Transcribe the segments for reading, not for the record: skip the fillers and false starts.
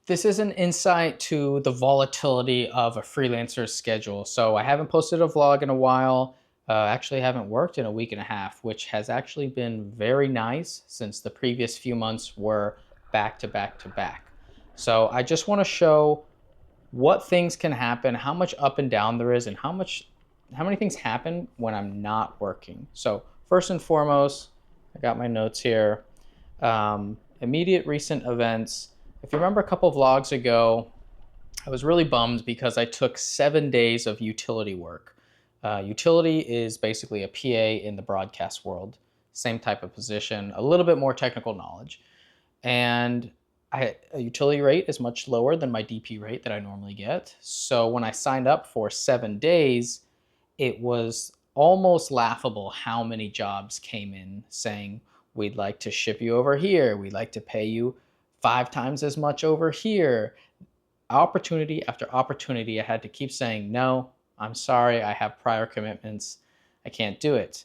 This is an insight to the volatility of a freelancer's schedule. So I haven't posted a vlog in a while. Actually, haven't worked in a week and a half, which has actually been very nice since the previous few months were back to back to back. So I just want to show what things can happen, how much up and down there is, and how many things happen when I'm not working. So first and foremost, I got my notes here. Immediate recent events. If you remember a couple vlogs ago, I was really bummed because I took 7 days of utility work. Utility is basically a PA in the broadcast world, same type of position, a little bit more technical knowledge. And a utility rate is much lower than my DP rate that I normally get. So when I signed up for 7 days, it was almost laughable how many jobs came in saying, we'd like to ship you over here. We'd like to pay you 5 times as much over here. Opportunity after opportunity, I had to keep saying, no, I'm sorry, I have prior commitments. I can't do it.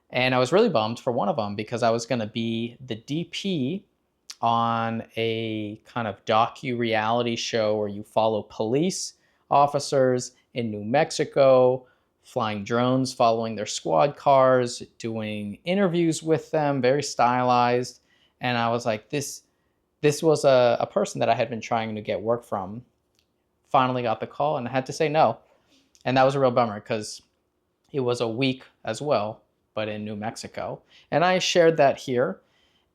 And I was really bummed for one of them because I was going to be the DP on a kind of docu-reality show where you follow police officers in New Mexico, flying drones, following their squad cars, doing interviews with them, very stylized. And I was like, this was a person that I had been trying to get work from. Finally got the call and I had to say no. And that was a real bummer because it was a week as well, but in New Mexico. And I shared that here.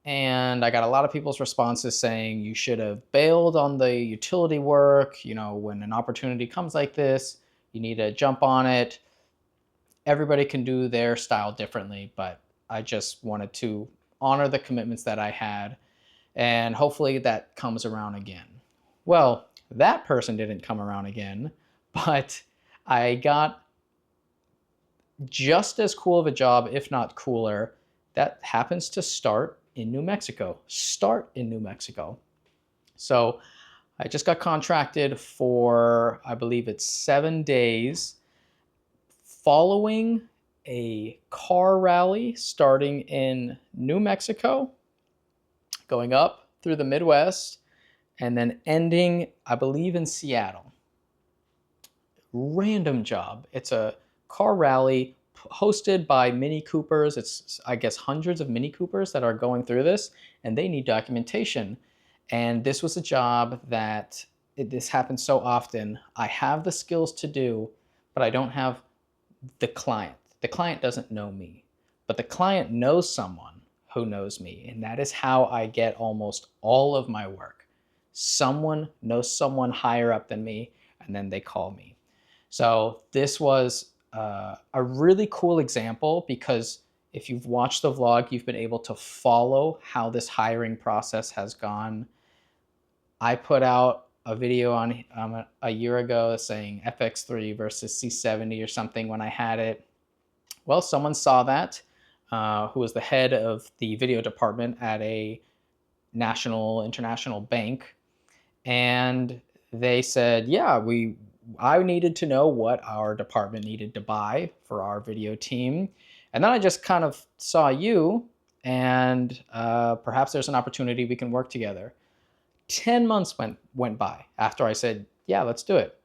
And I got a lot of people's responses saying you should have bailed on the utility work. You know, when an opportunity comes like this, you need to jump on it. Everybody can do their style differently, but I just wanted to honor the commitments that I had, and hopefully that comes around again. Well, that person didn't come around again, but I got just as cool of a job, if not cooler, that happens to start in New Mexico. So I just got contracted for, I believe it's 7 days, following a car rally starting in New Mexico, going up through the Midwest, and then ending, I believe, in Seattle. Random job. It's a car rally hosted by Mini Coopers. It's, I guess, hundreds of Mini Coopers that are going through this, and they need documentation. And this was a job that, this happens so often. I have the skills to do, but I don't have the client. The client doesn't know me, but the client knows someone who knows me, and that is how I get almost all of my work. Someone knows someone higher up than me, and then they call me. So this was a really cool example because if you've watched the vlog, you've been able to follow how this hiring process has gone. I put out a video on a year ago saying FX3 versus C70 or something when I had it. Well, someone saw that, who was the head of the video department at a international bank, and they said, yeah, I needed to know what our department needed to buy for our video team. And then I just kind of saw you, and perhaps there's an opportunity we can work together. 10 months went by after I said, yeah, let's do it.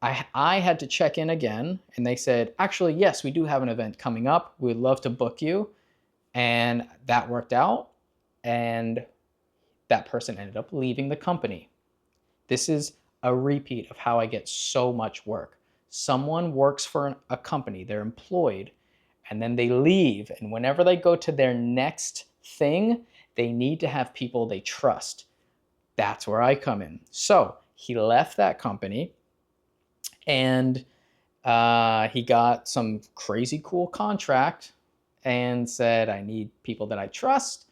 I had to check in again, and they said, actually, yes, we do have an event coming up. We'd love to book you. And that worked out, and that person ended up leaving the company. This is a repeat of how I get so much work. Someone works for a company, they're employed, and then they leave. And whenever they go to their next thing, they need to have people they trust. That's where I come in. So he left that company, and he got some crazy cool contract and said, I need people that I trust.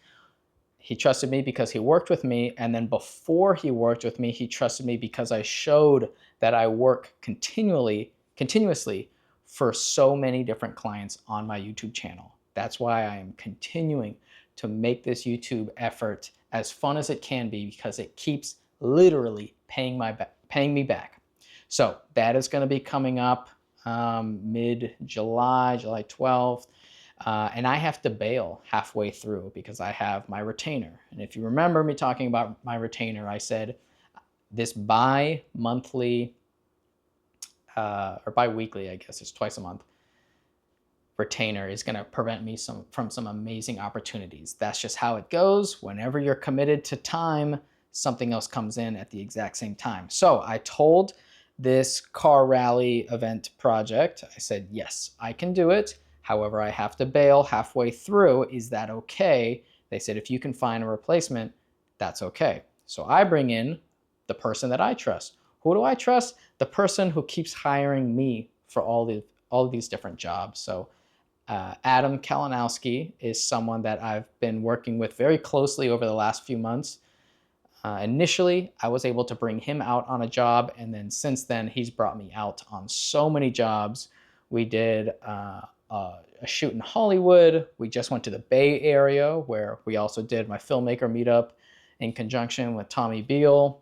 He trusted me because he worked with me, and then before he worked with me, he trusted me because I showed that I work continuously for so many different clients on my YouTube channel. That's why I am continuing to make this YouTube effort as fun as it can be, because it keeps literally paying me back. So that is going to be coming up mid-July, July 12th. And I have to bail halfway through because I have my retainer. And if you remember me talking about my retainer, I said this bi-monthly, or bi-weekly, I guess it's twice a month, retainer is going to prevent me from some amazing opportunities. That's just how it goes. Whenever you're committed to time, something else comes in at the exact same time. So I told this car rally event project, I said, yes, I can do it. However, I have to bail halfway through. Is that okay? They said, if you can find a replacement, that's okay. So I bring in the person that I trust. Who do I trust? The person who keeps hiring me for all of these different jobs. So Adam Kalinowski is someone that I've been working with very closely over the last few months. Initially, I was able to bring him out on a job, and then since then, he's brought me out on so many jobs. We did a shoot in Hollywood. We just went to the Bay Area, where we also did my filmmaker meetup in conjunction with Tommy Beal.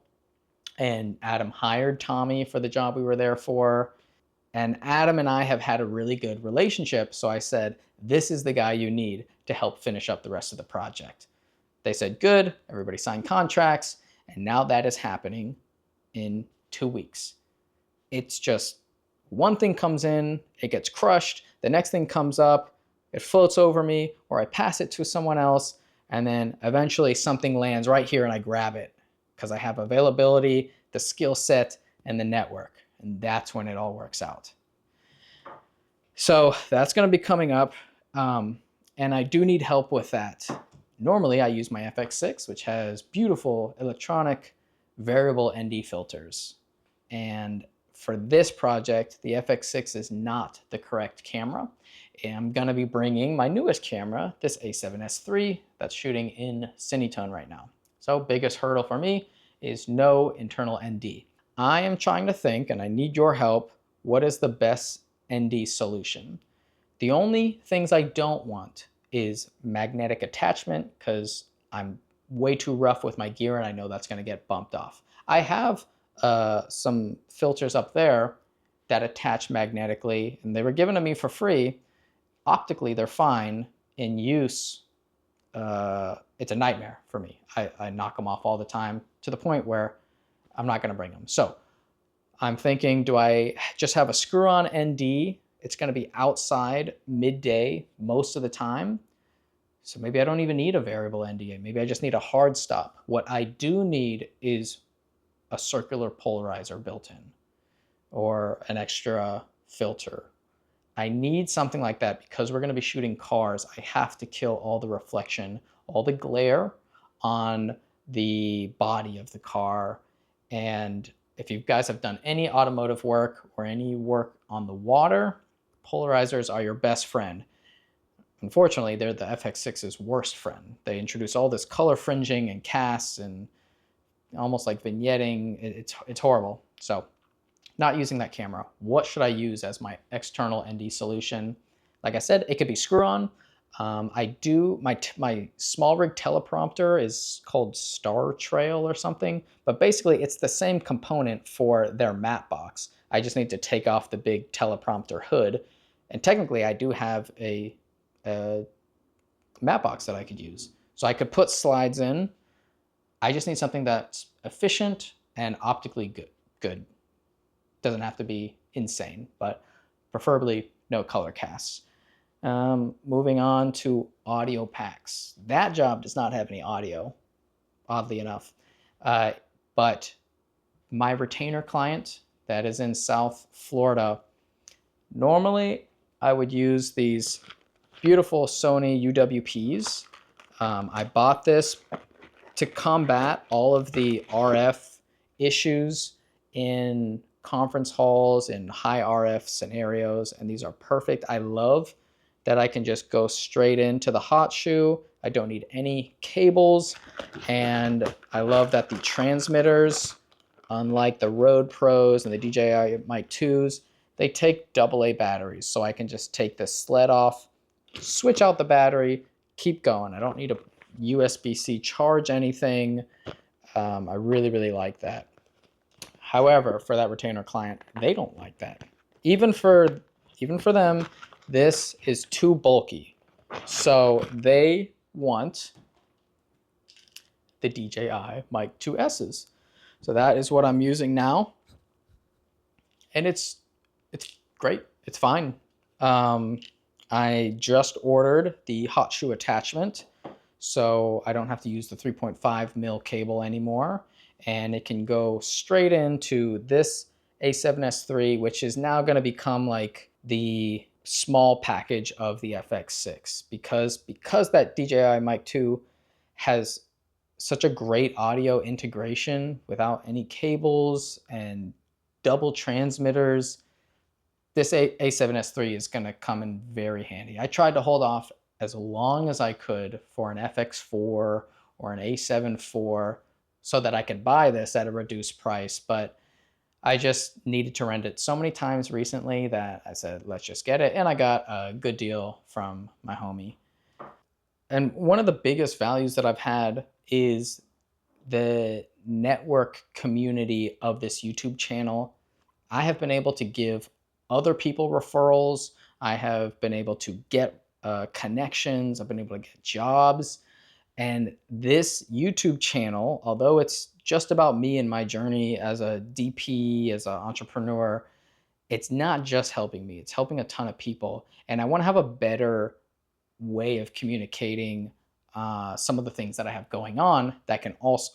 And Adam hired Tommy for the job we were there for. And Adam and I have had a really good relationship, so I said, this is the guy you need to help finish up the rest of the project. They said, good, everybody signed contracts, and now that is happening in 2 weeks. It's just one thing comes in, it gets crushed, the next thing comes up, it floats over me, or I pass it to someone else, and then eventually something lands right here and I grab it because I have availability, the skill set, and the network. And that's when it all works out. So that's going to be coming up. And I do need help with that. Normally I use my FX6, which has beautiful electronic variable ND filters. And for this project, the FX6 is not the correct camera. And I'm going to be bringing my newest camera, this A7S III, that's shooting in Cinetone right now. So biggest hurdle for me is no internal ND. I am trying to think, and I need your help, what is the best ND solution? The only things I don't want is magnetic attachment, because I'm way too rough with my gear and I know that's going to get bumped off. I have some filters up there that attach magnetically, and they were given to me for free. Optically, they're fine. In use, it's a nightmare for me. I knock them off all the time to the point where I'm not going to bring them. So I'm thinking, do I just have a screw-on ND? It's going to be outside midday most of the time. So maybe I don't even need a variable ND. Maybe I just need a hard stop. What I do need is a circular polarizer built in or an extra filter. I need something like that because we're going to be shooting cars. I have to kill all the reflection, all the glare on the body of the car. And if you guys have done any automotive work or any work on the water, polarizers are your best friend. Unfortunately, they're the FX6's worst friend. They introduce all this color fringing and casts and almost like vignetting. It's horrible. So not using that camera. What should I use as my external ND solution? Like I said, it could be screw-on. I do, my small rig teleprompter is called Star Trail or something, but basically it's the same component for their matte box. I just need to take off the big teleprompter hood, and technically I do have a matte box that I could use. So I could put slides in. I just need something that's efficient and optically good. Doesn't have to be insane, but preferably no color casts. Moving on to audio packs. That job does not have any audio, oddly enough. But my retainer client that is in South Florida, normally I would use these beautiful Sony UWPs. I bought this to combat all of the RF issues in conference halls and high RF scenarios, and these are perfect. I love that I can just go straight into the hot shoe. I don't need any cables, and I love that the transmitters, unlike the Rode Pros and the DJI Mic 2s, they take AA batteries, so I can just take the sled off, switch out the battery, keep going. I don't need a USB-C charge anything. I really, really like that. However, for that retainer client, they don't like that. Even for them, this is too bulky. So they want the DJI Mic 2S's. So that is what I'm using now, and it's great. It's fine. Um, I just ordered the hot shoe attachment, so I don't have to use the 3.5 mil cable anymore, and it can go straight into this A7S3, which is now going to become like the small package of the FX6, because that DJI Mic 2 has such a great audio integration without any cables and double transmitters. This A7S3 is going to come in very handy. I tried to hold off as long as I could for an FX4 or an A7 IV so that I could buy this at a reduced price, but I just needed to rent it so many times recently that I said, let's just get it. And I got a good deal from my homie. And one of the biggest values that I've had is the network community of this YouTube channel. I have been able to give other people referrals. I have been able to get connections. I've been able to get jobs. And this YouTube channel, although it's just about me and my journey as a DP, as an entrepreneur, it's not just helping me, it's helping a ton of people. And I want to have a better way of communicating some of the things that I have going on that can also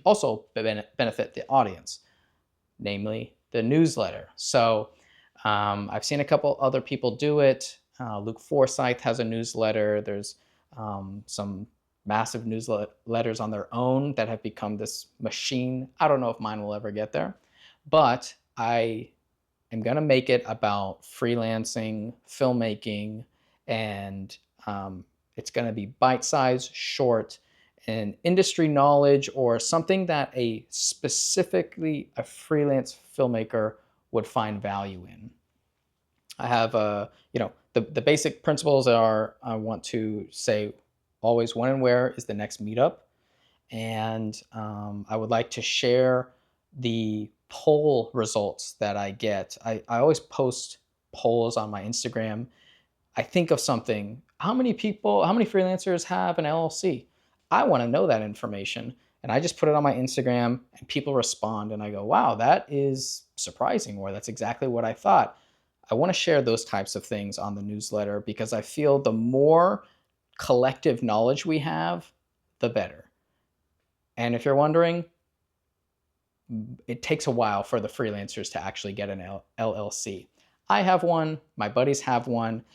also benefit the audience, namely the newsletter. So I've seen a couple other people do it. Luke Forsyth has a newsletter. There's some massive newsletters on their own that have become this machine. I don't know if mine will ever get there, but I am going to make it about freelancing, filmmaking, and it's going to be bite-sized, short, and industry knowledge or something that specifically a freelance filmmaker would find value in. I have the basic principles are, I want to say always when and where is the next meetup, and I would like to share the poll results that I get. I always post polls on my Instagram. I think of something. How many freelancers have an LLC? I want to know that information. And I just put it on my Instagram and people respond. And I go, wow, that is surprising, or that's exactly what I thought. I want to share those types of things on the newsletter because I feel the more collective knowledge we have, the better. And if you're wondering, it takes a while for the freelancers to actually get an LLC. I have one, my buddies have one.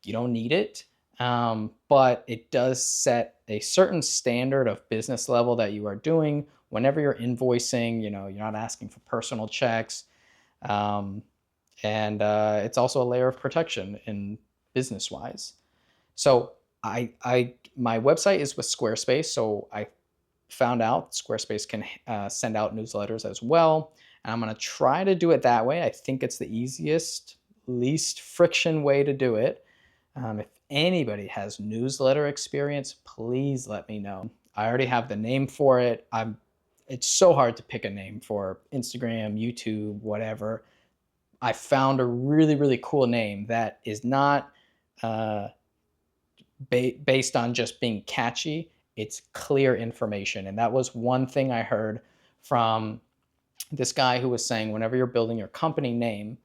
You don't need it, but it does set a certain standard of business level that you are doing whenever you're invoicing. You're not asking for personal checks, and it's also a layer of protection in business-wise. So my website is with Squarespace, so I found out Squarespace can send out newsletters as well, and I'm going to try to do it that way. I think it's the easiest, least friction way to do it. If anybody has newsletter experience, please let me know. I already have the name for it. It's so hard to pick a name for Instagram, YouTube, whatever. I found a really, really cool name that is not based on just being catchy. It's clear information. And that was one thing I heard from this guy who was saying, whenever you're building your company name,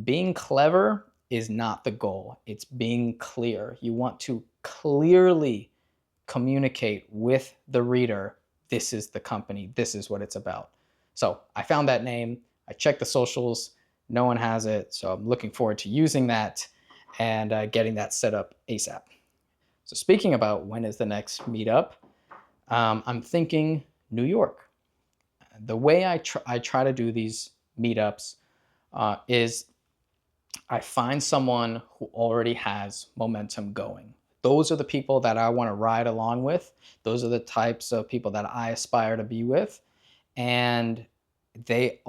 being clever is not the goal. It's being clear. You want to clearly communicate with the reader, this is the company, this is what it's about. So I found that name. I checked the socials. No one has it. So I'm looking forward to using that and getting that set up ASAP. So speaking about when is the next meetup, I'm thinking New York. The way I try to do these meetups is I find someone who already has momentum going. Those are the people that I want to ride along with. Those are the types of people that I aspire to be with. And they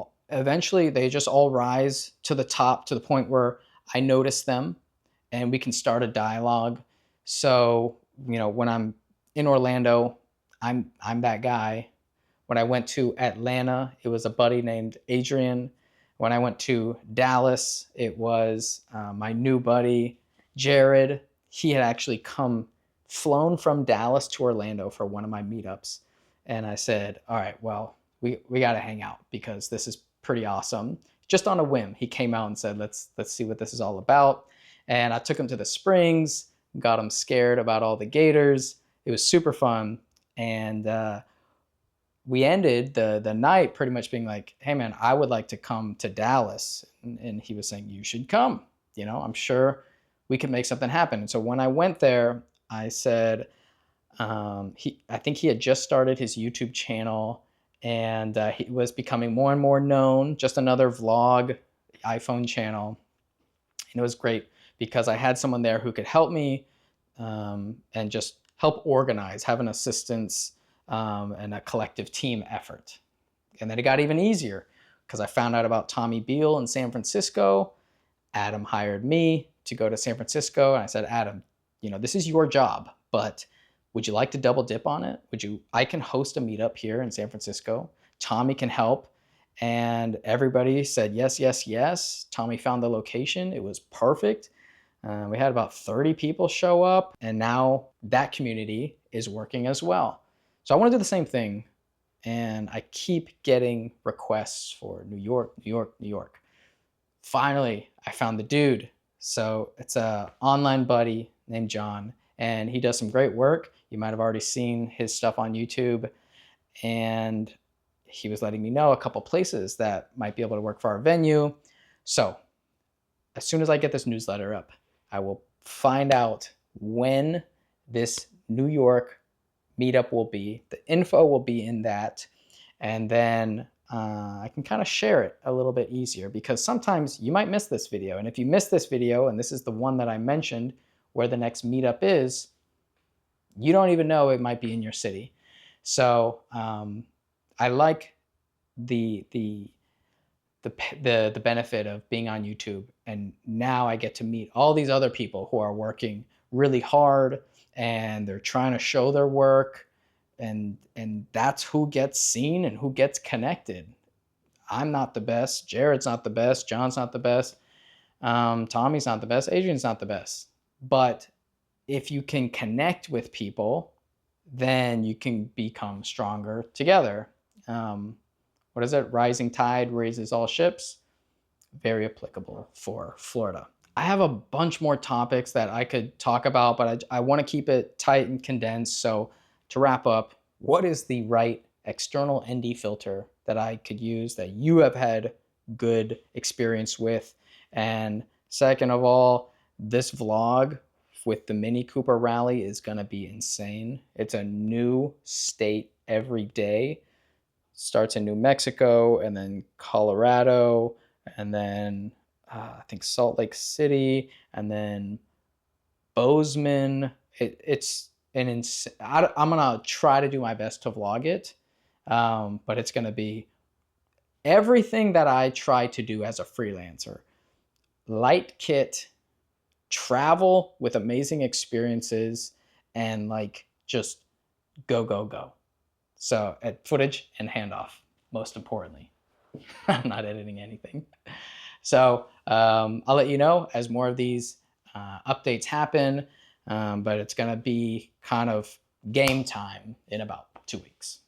just all rise to the top, to the point where I notice them and we can start a dialogue. So, when I'm in Orlando, I'm that guy. When I went to Atlanta, it was a buddy named Adrian. When I went to Dallas, it was my new buddy, Jared. He had actually flown from Dallas to Orlando for one of my meetups. And I said, all right, well, we got to hang out because this is pretty awesome. Just on a whim, he came out and said, let's see what this is all about. And I took him to the springs, got him scared about all the gators. It was super fun. And we ended the night pretty much being like, hey man, I would like to come to Dallas. And he was saying, you should come. You know, I'm sure we could make something happen. And so when I went there, I said, I think he had just started his YouTube channel, and he was becoming more and more known, just another vlog iPhone channel. And it was great because I had someone there who could help me and just help organize, have an assistance and a collective team effort. And then it got even easier because I found out about Tommy Beal in San Francisco. Adam hired me to go to San Francisco, and I said, Adam, you know, this is your job, but would you like to double dip on it? I can host a meetup here in San Francisco. Tommy can help. And everybody said yes, yes, yes. Tommy found the location. It was perfect. We had about 30 people show up, and now that community is working as well. So I want to do the same thing, and I keep getting requests for New York, New York, New York. Finally, I found the dude. So it's an online buddy named John, and he does some great work. You might have already seen his stuff on YouTube, and he was letting me know a couple places that might be able to work for our venue. So as soon as I get this newsletter up, I will find out when this New York meetup will be. The info will be in that, and then I can kind of share it a little bit easier, because sometimes you might miss this video. And if you miss this video, and this is the one that I mentioned where the next meetup is, you don't even know it might be in your city. So I like the benefit of being on YouTube, and now I get to meet all these other people who are working really hard and they're trying to show their work, and that's who gets seen and who gets connected. I'm not the best, Jared's not the best, John's not the best, Tommy's not the best, Adrian's not the best, but if you can connect with people, then you can become stronger together. What is it? Rising tide raises all ships. Very applicable for Florida. I have a bunch more topics that I could talk about, but I want to keep it tight and condensed. So to wrap up, what is the right external ND filter that I could use that you have had good experience with? And second of all, this vlog with the Mini Cooper rally is going to be insane. It's a new state every day. Starts in New Mexico, and then Colorado, and then I think Salt Lake City, and then Bozeman. It's an insane. I'm gonna try to do my best to vlog it, but it's gonna be everything that I try to do as a freelancer. Light kit, travel with amazing experiences, and like just go, go, go. So at footage and handoff, most importantly. I'm not editing anything. So I'll let you know as more of these updates happen, but it's gonna be kind of game time in about 2 weeks.